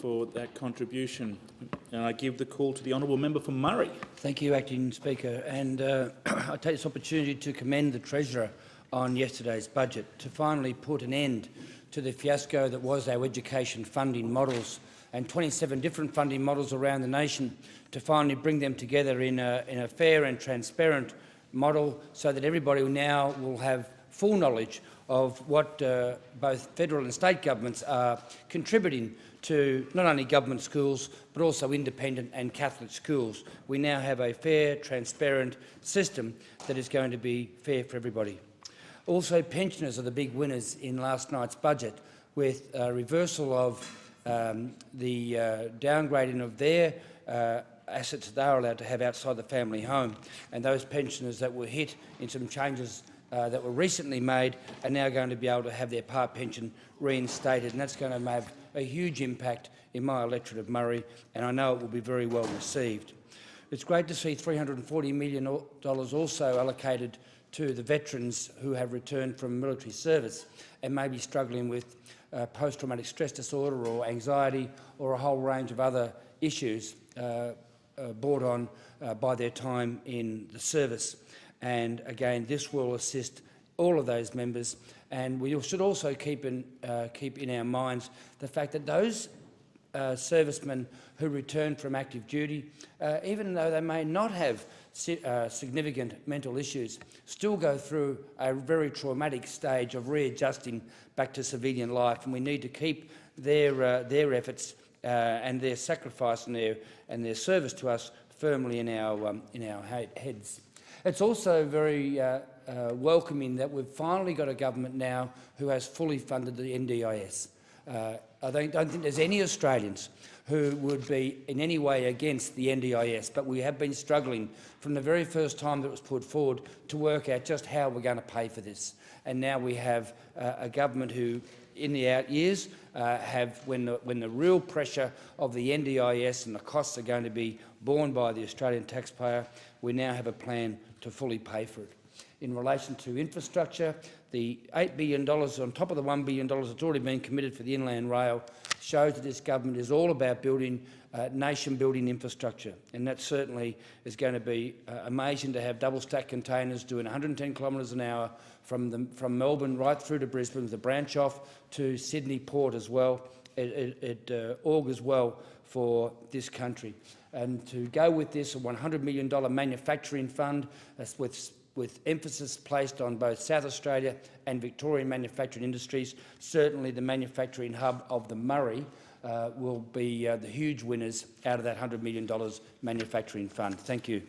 for that contribution. And I give the call to the honourable member for Murray. Thank you, Acting Speaker. And I take this opportunity to commend the Treasurer on yesterday's budget to finally put an end to the fiasco that was our education funding models and 27 different funding models around the nation, to finally bring them together in a fair and transparent model so that everybody now will have full knowledge of what both federal and state governments are contributing to not only government schools but also independent and Catholic schools. We now have a fair, transparent system that is going to be fair for everybody. Also, pensioners are the big winners in last night's budget, with a reversal of the downgrading of their assets that they are allowed to have outside the family home. And those pensioners that were hit in some changes that were recently made are now going to be able to have their part pension reinstated, and that's going to have a huge impact in my electorate of Murray, and I know it will be very well received. It's great to see $340 million also allocated to the veterans who have returned from military service and may be struggling with post-traumatic stress disorder or anxiety or a whole range of other issues brought on by their time in the service. And again, this will assist all of those members, and we should also keep in our minds the fact that those servicemen who return from active duty, even though they may not have significant mental issues, still go through a very traumatic stage of readjusting back to civilian life, and we need to keep their efforts and their sacrifice and their service to us firmly in our heads. It's also very welcoming that we've finally got a government now who has fully funded the NDIS. I don't think there's any Australians who would be in any way against the NDIS, but we have been struggling from the very first time that it was put forward to work out just how we're going to pay for this. And now we have a government who, in the out years, when the real pressure of the NDIS and the costs are going to be borne by the Australian taxpayer, we now have a plan to fully pay for it. In relation to infrastructure, the $8 billion on top of the $1 billion that's already been committed for the Inland Rail shows that this government is all about building nation-building infrastructure, and that certainly is going to be amazing to have double-stack containers doing 110 kilometres an hour from Melbourne right through to Brisbane, with a branch off to Sydney Port as well. It augurs well for this country. And to go with this, a $100 million manufacturing fund with emphasis placed on both South Australia and Victorian manufacturing industries, certainly the manufacturing hub of the Murray will be the huge winners out of that $100 million manufacturing fund. Thank you.